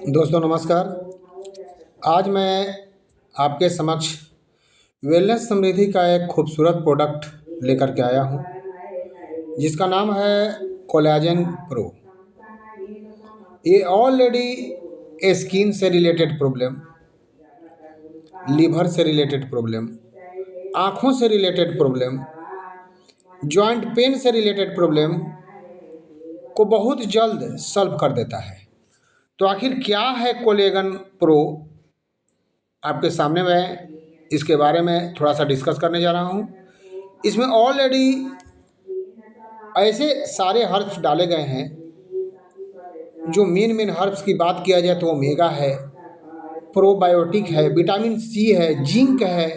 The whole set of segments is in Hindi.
दोस्तों नमस्कार। आज मैं आपके समक्ष वेलनेस समृद्धि का एक खूबसूरत प्रोडक्ट लेकर के आया हूँ, जिसका नाम है कोलेजन प्रो। ये ऑलरेडी स्किन से रिलेटेड प्रॉब्लम, लीवर से रिलेटेड प्रॉब्लम, आँखों से रिलेटेड प्रॉब्लम, जॉइंट पेन से रिलेटेड प्रॉब्लम को बहुत जल्द सॉल्व कर देता है। तो आखिर क्या है कोलेजन प्रो, आपके सामने मैं इसके बारे में थोड़ा सा डिस्कस करने जा रहा हूँ। इसमें ऑलरेडी ऐसे सारे हर्ब्स डाले गए हैं। जो मेन हर्ब्स की बात किया जाए तो ओमेगा है, प्रोबायोटिक है, विटामिन सी है, जिंक है।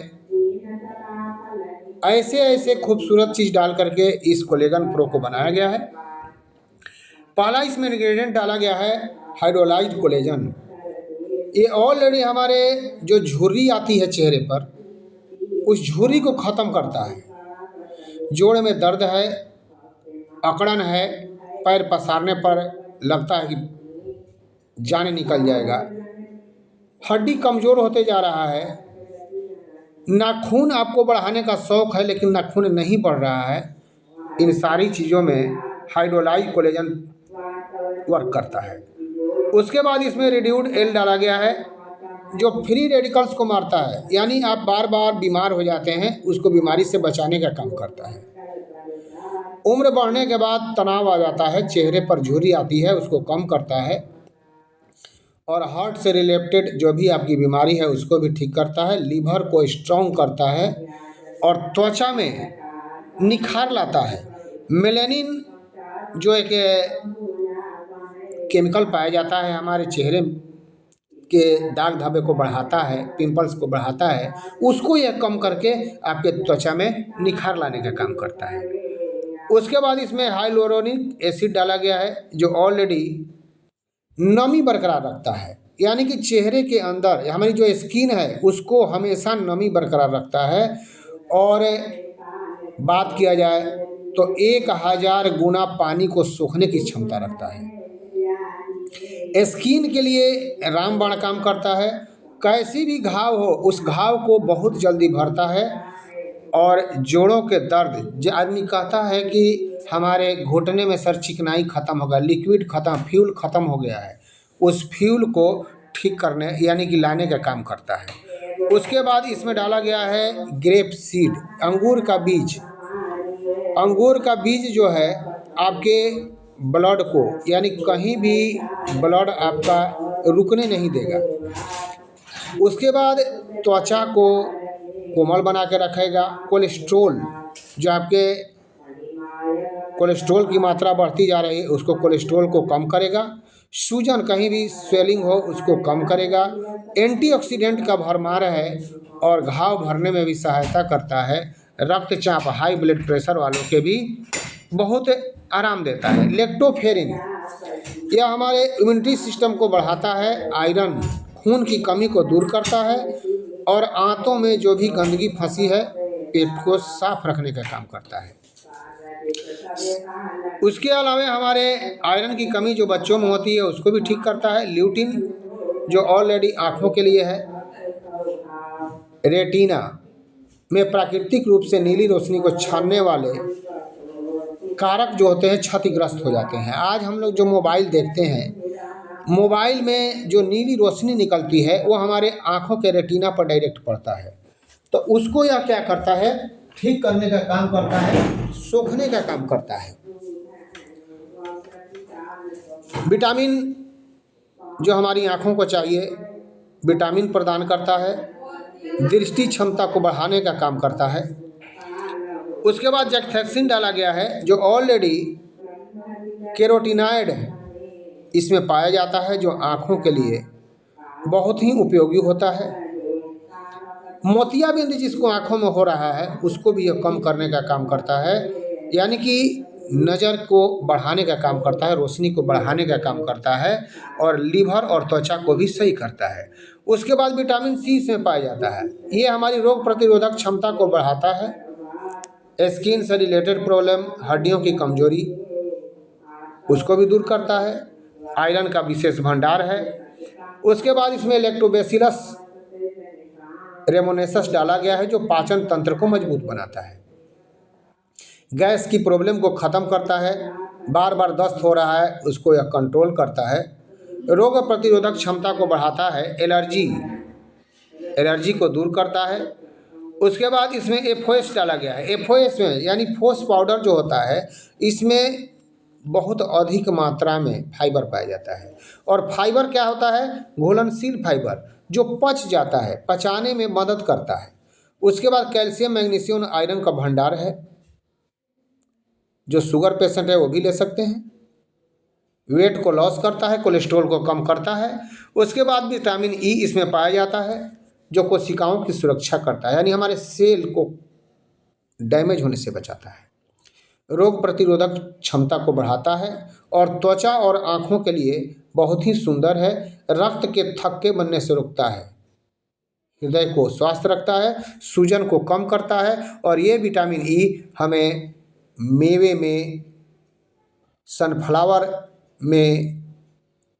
ऐसे खूबसूरत चीज़ डाल करके इस कोलेजन प्रो को बनाया गया है। पहला इसमें इंग्रेडिएंट डाला गया है हाइड्रोलाइज्ड कोलेजन। ये ऑलरेडी हमारे जो झुर्री आती है चेहरे पर, उस झुर्री को ख़त्म करता है। जोड़ में दर्द है, अकड़न है, पैर पसारने पर लगता है कि जान निकल जाएगा, हड्डी कमज़ोर होते जा रहा है, नाखून आपको बढ़ाने का शौक़ है लेकिन नाखून नहीं बढ़ रहा है, इन सारी चीज़ों में हाइड्रोलाइज्ड कोलेजन वर्क करता है। उसके बाद इसमें रिड्यूस्ड एल डाला गया है, जो फ्री रेडिकल्स को मारता है। यानी आप बार बार बीमार हो जाते हैं, उसको बीमारी से बचाने का काम करता है। उम्र बढ़ने के बाद तनाव आ जाता है, चेहरे पर झुर्री आती है, उसको कम करता है। और हार्ट से रिलेटेड जो भी आपकी बीमारी है उसको भी ठीक करता है। लीवर को स्ट्रॉन्ग करता है और त्वचा में निखार लाता है। मेलानिन जो एक केमिकल पाया जाता है, हमारे चेहरे के दाग धब्बे को बढ़ाता है, पिंपल्स को बढ़ाता है, उसको यह कम करके आपके त्वचा में निखार लाने का काम करता है। उसके बाद इसमें हाइलुरोनिक एसिड डाला गया है, जो ऑलरेडी नमी बरकरार रखता है। यानी कि चेहरे के अंदर हमारी जो स्किन है उसको हमेशा नमी बरकरार रखता है। और बात किया जाए तो 1000 गुना पानी को सोखने की क्षमता रखता है। स्किन के लिए रामबाण काम करता है। कैसी भी घाव हो, उस घाव को बहुत जल्दी भरता है। और जोड़ों के दर्द, जो आदमी कहता है कि हमारे घुटने में सर चिकनाई ख़त्म हो गया, लिक्विड ख़त्म, फ्यूल ख़त्म हो गया है, उस फ्यूल को ठीक करने यानी कि लाने का काम करता है। उसके बाद इसमें डाला गया है ग्रेप सीड, अंगूर का बीज। अंगूर का बीज जो है आपके ब्लड को, यानी कहीं भी ब्लड आपका रुकने नहीं देगा। उसके बाद त्वचा को कोमल बना के रखेगा। कोलेस्ट्रोल, जो आपके कोलेस्ट्रोल की मात्रा बढ़ती जा रही है उसको, कोलेस्ट्रोल को कम करेगा। सूजन, कहीं भी स्वेलिंग हो उसको कम करेगा। एंटीऑक्सीडेंट का भरमार है और घाव भरने में भी सहायता करता है। रक्तचाप, हाई ब्लड प्रेशर वालों के भी बहुत आराम देता है। लेक्टोफेरिन, यह हमारे इम्यूनिटी सिस्टम को बढ़ाता है। आयरन, खून की कमी को दूर करता है। और आंतों में जो भी गंदगी फंसी है, पेट को साफ रखने का काम करता है। उसके अलावा हमारे आयरन की कमी जो बच्चों में होती है उसको भी ठीक करता है। ल्यूटिन, जो ऑलरेडी आँखों के लिए है। रेटिना में प्राकृतिक रूप से नीली रोशनी को छानने वाले कारक जो होते हैं क्षतिग्रस्त हो जाते हैं। आज हम लोग जो मोबाइल देखते हैं, मोबाइल में जो नीली रोशनी निकलती है वो हमारे आँखों के रेटिना पर डायरेक्ट पड़ता है। तो उसको यह क्या करता है, ठीक करने का काम करता है, सोखने का काम करता है। विटामिन जो हमारी आँखों को चाहिए, विटामिन प्रदान करता है। दृष्टि क्षमता को बढ़ाने का काम करता है। उसके बाद जेक्थेक्सिन डाला गया है, जो ऑलरेडी कैरोटीनॉइड इसमें पाया जाता है, जो आँखों के लिए बहुत ही उपयोगी होता है। मोतियाबिंद जिसको आँखों में हो रहा है उसको भी यह कम करने का काम करता है। यानी कि नज़र को बढ़ाने का काम करता है, रोशनी को बढ़ाने का काम करता है और लीवर और त्वचा को भी सही करता है। उसके बाद विटामिन सी इसमें पाया जाता है। ये हमारी रोग प्रतिरोधक क्षमता को बढ़ाता है। स्किन से रिलेटेड प्रॉब्लम, हड्डियों की कमजोरी, उसको भी दूर करता है। आयरन का विशेष भंडार है। उसके बाद इसमें लैक्टोबैसिलस रेमोनेसस डाला गया है जो पाचन तंत्र को मजबूत बनाता है। गैस की प्रॉब्लम को ख़त्म करता है। बार बार दस्त हो रहा है उसको यह कंट्रोल करता है। रोग प्रतिरोधक क्षमता को बढ़ाता है। एलर्जी को दूर करता है। उसके बाद इसमें एफओएस डाला गया है। एफओएस में यानी फोस पाउडर जो होता है इसमें बहुत अधिक मात्रा में फाइबर पाया जाता है। और फाइबर क्या होता है? घुलनशील फाइबर जो पच जाता है, पचाने में मदद करता है। उसके बाद कैल्शियम, मैग्नीशियम, आयरन का भंडार है। जो शुगर पेशेंट है वो भी ले सकते हैं। वेट को लॉस करता है, कोलेस्ट्रॉल को कम करता है। उसके बाद विटामिन ई इसमें पाया जाता है जो कोशिकाओं की सुरक्षा करता है, यानी हमारे सेल को डैमेज होने से बचाता है। रोग प्रतिरोधक क्षमता को बढ़ाता है और त्वचा और आँखों के लिए बहुत ही सुंदर है। रक्त के थक्के बनने से रोकता है। हृदय को स्वस्थ रखता है, सूजन को कम करता है। और ये विटामिन ई हमें मेवे में, सनफ्लावर में,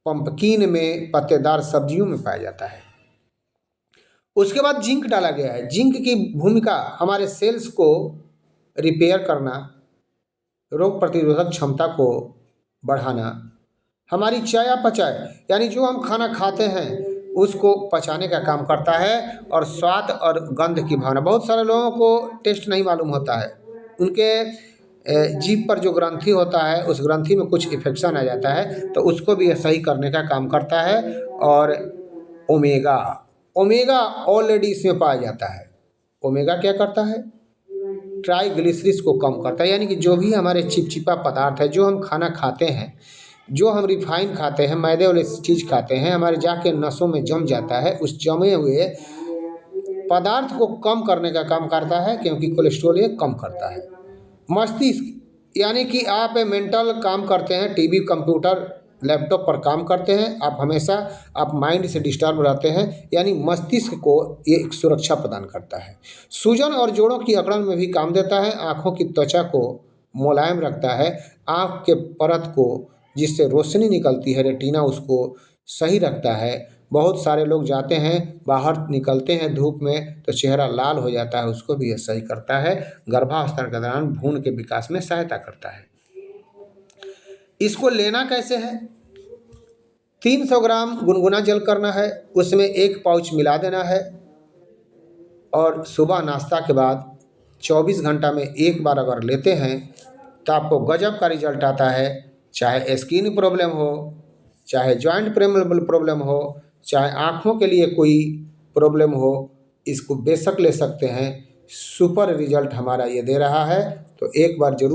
पंपकिन में, पत्तेदार सब्जियों में पाया जाता है। उसके बाद जिंक डाला गया है। जिंक की भूमिका हमारे सेल्स को रिपेयर करना, रोग प्रतिरोधक क्षमता को बढ़ाना, हमारी चयापचय यानी जो हम खाना खाते हैं उसको पचाने का काम करता है। और स्वाद और गंध की भावना, बहुत सारे लोगों को टेस्ट नहीं मालूम होता है। उनके जीभ पर जो ग्रंथि होता है उस ग्रंथि में कुछ इन्फेक्शन आ जाता है तो उसको भी सही करने का काम करता है। और ओमेगा ऑलरेडी इसमें पाया जाता है। ओमेगा क्या करता है? ट्राइग्लिसरीज को कम करता है, यानी कि जो भी हमारे चिपचिपा पदार्थ है, जो हम खाना खाते हैं, जो हम रिफाइन खाते हैं, मैदे वाली चीज़ खाते हैं, हमारे जाके नसों में जम जाता है। उस जमे हुए पदार्थ को कम करने का काम करता है क्योंकि कोलेस्ट्रॉल ये कम करता है। मस्तिष्क यानी कि आप मेंटल काम करते हैं, टीवी, कंप्यूटर, लैपटॉप पर काम करते हैं, आप हमेशा आप माइंड से डिस्टर्ब रहते हैं, यानी मस्तिष्क को ये एक सुरक्षा प्रदान करता है। सूजन और जोड़ों की अकड़न में भी काम देता है। आँखों की त्वचा को मुलायम रखता है। आँख के परत को जिससे रोशनी निकलती है, रेटिना, उसको सही रखता है। बहुत सारे लोग जाते हैं बाहर, निकलते हैं धूप में तो चेहरा लाल हो जाता है, उसको भी यह सही करता है। गर्भावस्था के दौरान भ्रूण के विकास में सहायता करता है। इसको लेना कैसे है? 300 ग्राम गुनगुना जल करना है, उसमें 1 पाउच मिला देना है और सुबह नाश्ता के बाद 24 घंटा में 1 बार अगर लेते हैं तो आपको गजब का रिजल्ट आता है। चाहे स्किन प्रॉब्लम हो, चाहे जॉइंट प्रॉब्लम हो, चाहे आँखों के लिए कोई प्रॉब्लम हो, इसको बेशक ले सकते हैं। सुपर रिजल्ट हमारा ये दे रहा है, तो एक बार जरूर